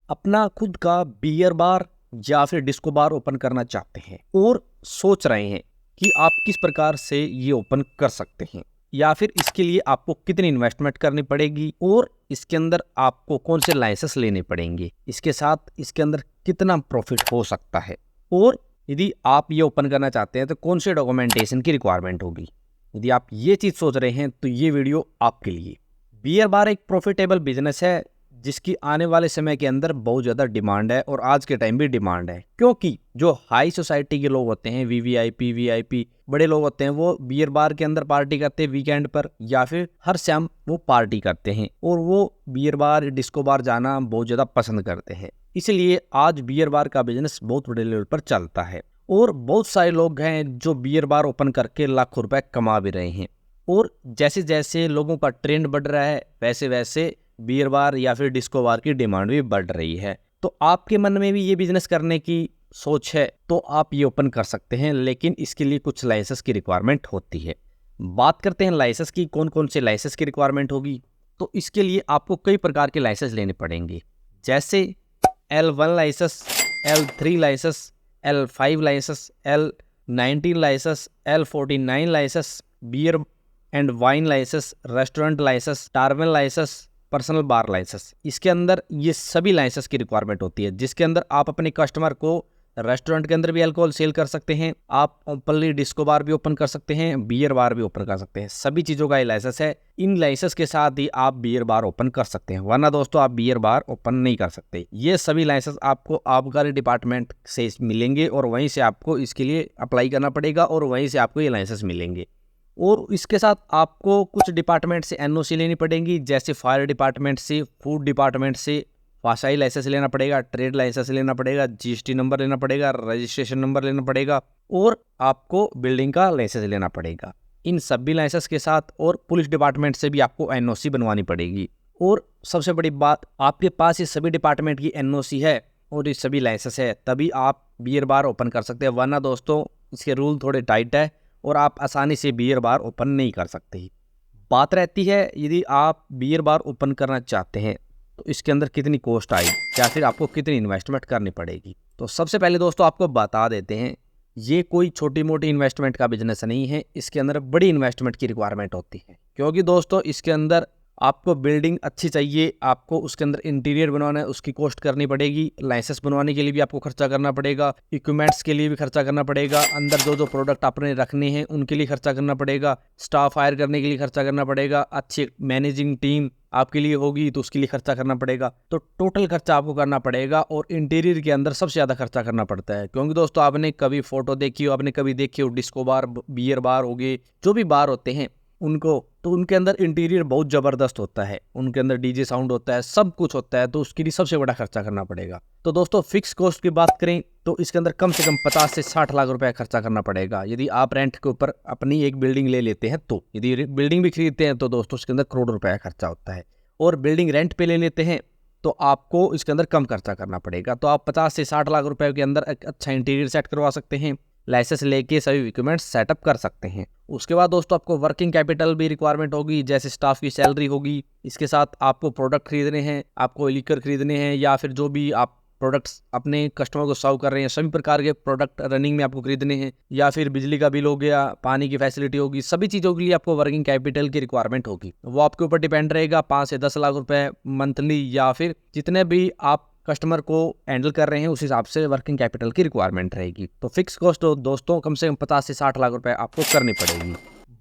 अपना खुद का बियर बार या फिर डिस्को बार ओपन करना चाहते हैं और सोच रहे हैं कि आप किस प्रकार से ये ओपन कर सकते हैं या फिर इसके लिए आपको कितनी इन्वेस्टमेंट करनी पड़ेगी और इसके अंदर आपको कौन से लाइसेंस लेने पड़ेंगे, इसके साथ इसके अंदर कितना प्रॉफिट हो सकता है और यदि आप ये ओपन करना चाहते हैं तो कौन से डॉक्यूमेंटेशन की रिक्वायरमेंट होगी। यदि आप ये चीज़ सोच रहे हैं तो ये वीडियो आपके लिए। बियर बार एक प्रॉफिटेबल बिजनेस है जिसकी आने वाले समय के अंदर बहुत ज़्यादा डिमांड है और आज के टाइम भी डिमांड है, क्योंकि जो हाई सोसाइटी के लोग होते हैं, वीवीआईपी वीआईपी बड़े लोग होते हैं, वो बियर बार के अंदर पार्टी करते हैं वीकेंड पर या फिर हर शाम वो पार्टी करते हैं और वो बियर बार डिस्को बार जाना बहुत ज़्यादा पसंद करते हैं। इसलिए आज बियर बार का बिजनेस बहुत बड़े लेवल पर चलता है और बहुत सारे लोग हैं जो बियर बार ओपन करके लाखों रुपए कमा भी रहे हैं। और जैसे जैसे लोगों का ट्रेंड बढ़ रहा है वैसे वैसे बियर बार या फिर डिस्को बार की डिमांड भी बढ़ रही है। तो आपके मन में भी ये बिजनेस करने की सोच है तो आप ये ओपन कर सकते हैं, लेकिन इसके लिए कुछ लाइसेंस की रिक्वायरमेंट होती है। बात करते हैं लाइसेंस की, कौन कौन से लाइसेंस की रिक्वायरमेंट होगी। तो इसके लिए आपको कई प्रकार के लाइसेंस लेने पड़ेंगे, जैसे L1 licence, L3 licence, L5 licence, L19 licence, L49 licence, beer and wine licence, restaurant licence, टार्मल लाइसेंस, पर्सनल बार लाइसेंस। इसके अंदर ये सभी लाइसेंस की रिक्वायरमेंट होती है, जिसके अंदर आप अपने कस्टमर को रेस्टोरेंट के अंदर भी अल्कोहल सेल कर सकते हैं, आप ओपनली डिस्को बार भी ओपन कर सकते हैं, बियर बार भी ओपन कर सकते हैं। सभी चीज़ों का ये लाइसेंस है। इन लाइसेंस के साथ ही आप बियर बार ओपन कर सकते हैं, वरना दोस्तों आप बियर बार ओपन नहीं कर सकते। ये सभी लाइसेंस आपको आबकारी डिपार्टमेंट से मिलेंगे और वहीं से आपको इसके लिए अप्लाई करना पड़ेगा और वहीं से आपको ये लाइसेंस मिलेंगे। और इसके साथ आपको कुछ डिपार्टमेंट से एनओसी लेनी पड़ेगी, जैसे फायर डिपार्टमेंट से, फूड डिपार्टमेंट से फाशाई लाइसेंस लेना पड़ेगा, ट्रेड लाइसेंस लेना पड़ेगा, जीएसटी नंबर लेना पड़ेगा, रजिस्ट्रेशन नंबर लेना पड़ेगा और आपको बिल्डिंग का लाइसेंस लेना पड़ेगा। इन सभी लाइसेंस के साथ और पुलिस डिपार्टमेंट से भी आपको एनओसी बनवानी पड़ेगी। और सबसे बड़ी बात, आपके पास ये सभी डिपार्टमेंट की एनओसी है और ये सभी लाइसेंस है, तभी आप बियर बार ओपन कर सकते हैं, वरना दोस्तों इसके रूल थोड़े टाइट है और आप आसानी से बियर बार ओपन नहीं कर सकते। बात रहती है यदि आप बियर बार ओपन करना चाहते हैं तो इसके अंदर कितनी कॉस्ट आएगी या फिर आपको कितनी इन्वेस्टमेंट करनी पड़ेगी। तो सबसे पहले दोस्तों आपको बता देते हैं, ये कोई छोटी मोटी इन्वेस्टमेंट का बिजनेस नहीं है, इसके अंदर बड़ी इन्वेस्टमेंट की रिक्वायरमेंट होती है, क्योंकि दोस्तों इसके अंदर आपको बिल्डिंग अच्छी चाहिए, आपको उसके अंदर इंटीरियर बनवाना है, उसकी कॉस्ट करनी पड़ेगी, लाइसेंस बनवाने के लिए भी आपको खर्चा करना पड़ेगा, इक्विपमेंट्स के लिए भी खर्चा करना पड़ेगा, अंदर जो जो प्रोडक्ट आपने रखने हैं उनके लिए खर्चा करना पड़ेगा, स्टाफ हायर करने के लिए खर्चा करना पड़ेगा, अच्छी मैनेजिंग टीम आपके लिए होगी तो उसके लिए खर्चा करना पड़ेगा। तो टोटल खर्चा आपको करना पड़ेगा और इंटीरियर के अंदर सबसे ज़्यादा खर्चा करना पड़ता है, क्योंकि दोस्तों आपने कभी फोटो देखी हो, आपने कभी देखी हो डिस्को बार, बियर बार हो गए, जो भी बार होते हैं उनको, तो उनके अंदर इंटीरियर बहुत ज़बरदस्त होता है, उनके अंदर डीजे साउंड होता है, सब कुछ होता है, तो उसके लिए सबसे बड़ा खर्चा करना पड़ेगा। तो दोस्तों फिक्स कॉस्ट की बात करें तो इसके अंदर कम से कम 50 से 60 लाख रुपए खर्चा करना पड़ेगा, यदि आप रेंट के ऊपर अपनी एक बिल्डिंग ले लेते हैं तो। यदि बिल्डिंग भी खरीदते हैं तो दोस्तों इसके अंदर करोड़ रुपए का खर्चा होता है, और बिल्डिंग रेंट पे ले लेते हैं तो आपको इसके अंदर कम खर्चा करना पड़ेगा। तो आप 50 से 60 लाख रुपए के अंदर एक अच्छा इंटीरियर सेट करवा सकते हैं, लाइसेंस लेके सभी इक्विपमेंट सेटअप कर सकते हैं। उसके बाद दोस्तों आपको वर्किंग कैपिटल भी रिक्वायरमेंट होगी, जैसे स्टाफ की सैलरी होगी, इसके साथ आपको प्रोडक्ट खरीदने हैं, आपको लीकर खरीदने हैं, या फिर जो भी आप प्रोडक्ट्स अपने कस्टमर को सर्व कर रहे हैं सभी प्रकार के प्रोडक्ट रनिंग में आपको खरीदने हैं, या फिर बिजली का बिल हो गया, पानी की फैसिलिटी होगी, सभी चीज़ों के लिए आपको वर्किंग कैपिटल की रिक्वायरमेंट होगी। वो आपके ऊपर डिपेंड रहेगा, 5 से 10 लाख रुपए मंथली या फिर जितने भी आप कस्टमर को हैंडल कर रहे हैं उस हिसाब से वर्किंग कैपिटल की रिक्वायरमेंट रहेगी। तो फिक्स कॉस्ट दोस्तों कम से कम 50 से 60 लाख रुपए आपको करनी पड़ेगी।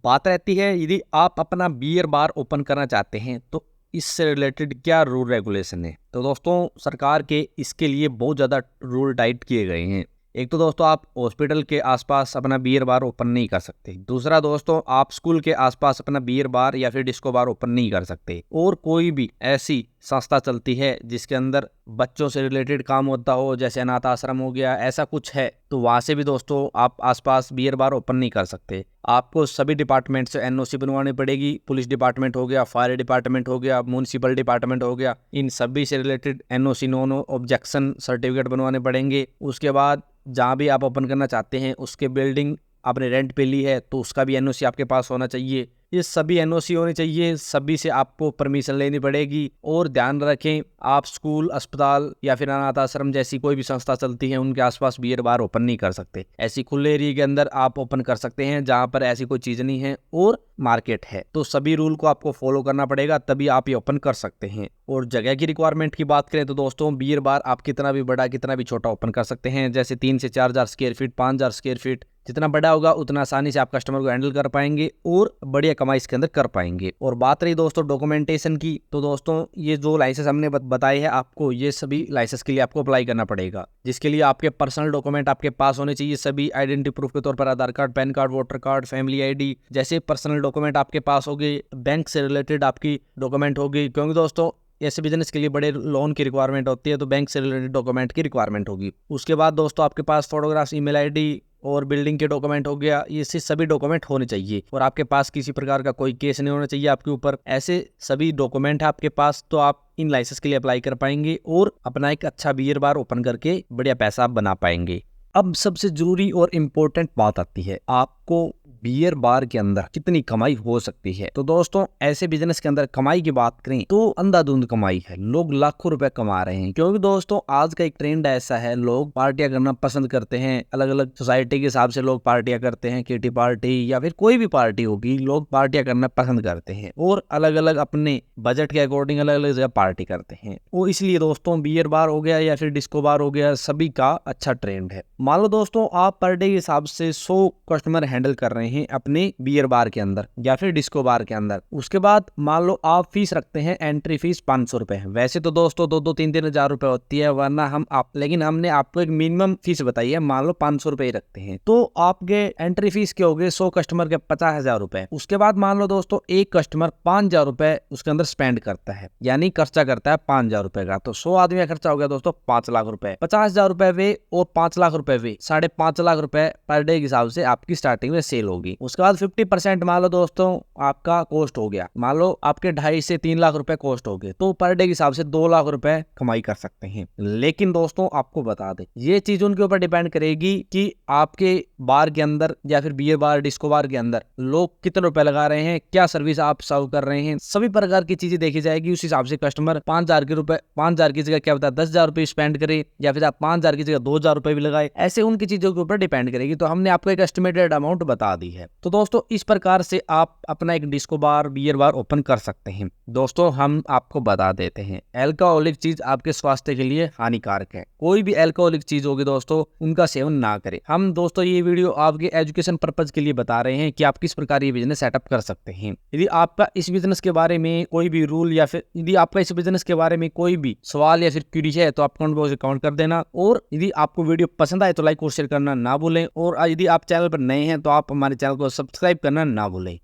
बात रहती है यदि आप अपना बियर बार ओपन करना चाहते हैं तो इससे रिलेटेड क्या रूल रेगुलेशन है। तो दोस्तों सरकार के इसके लिए बहुत ज़्यादा रूल टाइट किए गए हैं। एक तो दोस्तों आप हॉस्पिटल के आसपास अपना बियर बार ओपन नहीं कर सकते, दूसरा दोस्तों आप स्कूल के आसपास अपना बियर बार या फिर डिस्को बार ओपन नहीं कर सकते, और कोई भी ऐसी संस्था चलती है जिसके अंदर बच्चों से रिलेटेड काम होता हो, जैसे अनाथ आश्रम हो गया, ऐसा कुछ है तो वहाँ से भी दोस्तों आप आसपास बियर बार ओपन नहीं कर सकते। आपको सभी डिपार्टमेंट से एनओसी बनवानी पड़ेगी, पुलिस डिपार्टमेंट हो गया, फायर डिपार्टमेंट हो गया, म्यूनिसिपल डिपार्टमेंट हो गया, इन सभी से related NOC no objection certificate बनवाने पड़ेंगे। उसके बाद जहाँ भी आप ओपन करना चाहते हैं उसके बिल्डिंग आपने रेंट पे ली है तो उसका भी एनओसी आपके पास होना चाहिए। ये सभी एनओसी होनी चाहिए, सभी से आपको परमिशन लेनी पड़ेगी। और ध्यान रखें, आप स्कूल, अस्पताल या फिर अनाथ आश्रम जैसी कोई भी संस्था चलती है उनके आसपास बियर बार ओपन नहीं कर सकते। ऐसी खुले एरिया के अंदर आप ओपन कर सकते हैं जहां पर ऐसी कोई चीज नहीं है और मार्केट है। तो सभी रूल को आपको फॉलो करना पड़ेगा, तभी आप ये ओपन कर सकते हैं। और जगह की रिक्वायरमेंट की बात करें तो दोस्तों, बियर बार आप कितना भी बड़ा कितना भी छोटा ओपन कर सकते हैं। जैसे 3 से 4,000 स्क्वायर फीट, 5,000 स्क्वायर फीट, जितना बड़ा होगा उतना आसानी से आप कस्टमर को हैंडल कर पाएंगे और बढ़िया कमाई इसके अंदर कर पाएंगे। और बात रही दोस्तों डॉक्यूमेंटेशन की, तो दोस्तों ये जो लाइसेंस हमने बताए हैं आपको, ये सभी लाइसेंस के लिए आपको अप्लाई करना पड़ेगा, जिसके लिए आपके पर्सनल डॉक्यूमेंट आपके पास होने चाहिए। सभी आइडेंटिटी प्रूफ के तौर पर Aadhaar card, PAN card, voter card, family ID जैसे पर्सनल डॉक्यूमेंट आपके पास हो गए। बैंक से रिलेटेड आपकी डॉक्यूमेंट हो गई, क्योंकि दोस्तों ऐसे बिजनेस के लिए बड़े लोन की रिक्वायरमेंट होती है, तो बैंक से रिलेटेड डॉक्यूमेंट की रिक्वायरमेंट होगी। उसके बाद दोस्तों आपके पास फोटोग्राफ्स, ईमेल आईडी और बिल्डिंग के डॉक्यूमेंट हो गया, ये सभी डॉक्यूमेंट होने चाहिए। और आपके पास किसी प्रकार का कोई केस नहीं होना चाहिए आपके ऊपर। ऐसे सभी डॉक्यूमेंट है आपके पास, तो आप इन लाइसेंस के लिए अप्लाई कर पाएंगे और अपना एक अच्छा बियर बार ओपन करके बढ़िया पैसा आप बना पाएंगे। अब सबसे जरूरी और इम्पोर्टेंट बात आती है, आपको बियर बार के अंदर कितनी कमाई हो सकती है। तो दोस्तों ऐसे बिजनेस के अंदर कमाई की बात करें तो अंधाधुंध कमाई है, लोग लाखों रुपए कमा रहे हैं। क्योंकि दोस्तों आज का एक ट्रेंड ऐसा है, लोग पार्टियां करना पसंद करते हैं। अलग अलग सोसाइटी के हिसाब से लोग पार्टियां करते हैं, किटी पार्टी या फिर कोई भी पार्टी होगी, लोग पार्टियां करना पसंद करते हैं और अलग अलग अपने बजट के अकॉर्डिंग अलग अलग जगह पार्टी करते हैं। और इसलिए दोस्तों बियर बार हो गया या फिर डिस्को बार हो गया, सभी का अच्छा ट्रेंड है। मान लो दोस्तों आप पर डे के हिसाब से 100 कस्टमर हैंडल कर रहे हैं अपने बियर बार के अंदर या फिर डिस्को बार के अंदर। उसके बाद मान लो आप फीस रखते हैं, एंट्री फीस 500 रुपए। वैसे तो दोस्तों 2-3 हजार रुपए होती है, वरना लेकिन हमने आपको एक मिनिमम फीस बताई है, मान लो 500 रुपए ही रखते हैं। तो आपके एंट्री फीस के हो गए 100 कस्टमर के 50,000 रुपए। उसके बाद मान लो दोस्तों एक कस्टमर 5,000 रुपए उसके अंदर स्पेंड करता है, यानी खर्चा करता है 5,000 रुपए का। तो 100 आदमी का खर्चा हो गया दोस्तों 5 लाख रुपए। 50,000 रुपए वे और 5 लाख रुपए वे, 5.5 लाख रुपए पर डे के हिसाब से आपकी स्टार्टिंग में सेल होगी। उसके बाद 50% मान लो दोस्तों आपका कॉस्ट हो गया, मान लो आपके 2.5 से 3 लाख रुपए कॉस्ट हो गए, तो पर डे के हिसाब से 2 लाख रुपए कमाई कर सकते हैं। लेकिन दोस्तों आपको बता दें, ये चीज उनके ऊपर डिपेंड करेगी कि आपके बार के अंदर या फिर बियर बार, डिस्को बार के अंदर लोग कितने रुपए लगा रहे हैं, क्या सर्विस आप सर्व कर रहे हैं, सभी प्रकार की चीजें देखी जाएगी। उस हिसाब से कस्टमर 5,000 की जगह क्या बता 10,000 रुपए स्पेंड करे, या फिर आप 5,000 की जगह 2,000 रुपए भी लगाए, ऐसे उनकी चीजों के ऊपर डिपेंड करेगी। तो हमने आपको एक एस्टिमेटेड अमाउंट बता दी है। तो दोस्तों इस प्रकार से आप अपना एक disco bar, beer bar open कर सकते हैं। दोस्तों हम आपको बता देते हैं, अल्कोहलिक चीज आपके स्वास्थ्य के लिए हानिकारक है। कोई भी अल्कोहलिक चीज होगी दोस्तों, उनका सेवन ना करें। हम दोस्तों ये वीडियो आपके एजुकेशन पर्पज के लिए बता रहे हैं कि आप किस प्रकार ये बिजनेस सेटअप कर सकते हैं। यदि आपका इस बिजनेस के बारे में कोई भी रूल या फिर यदि आपका इस बिजनेस के बारे में कोई भी सवाल या फिर क्वेरी है तो आप कमेंट बॉक्स में कमेंट कर देना। और यदि आपको वीडियो पसंद आए तो लाइक और शेयर करना ना भूलें। और यदि आप चैनल पर नए हैं तो आप हमारे चैनल को सब्सक्राइब करना ना भूलें।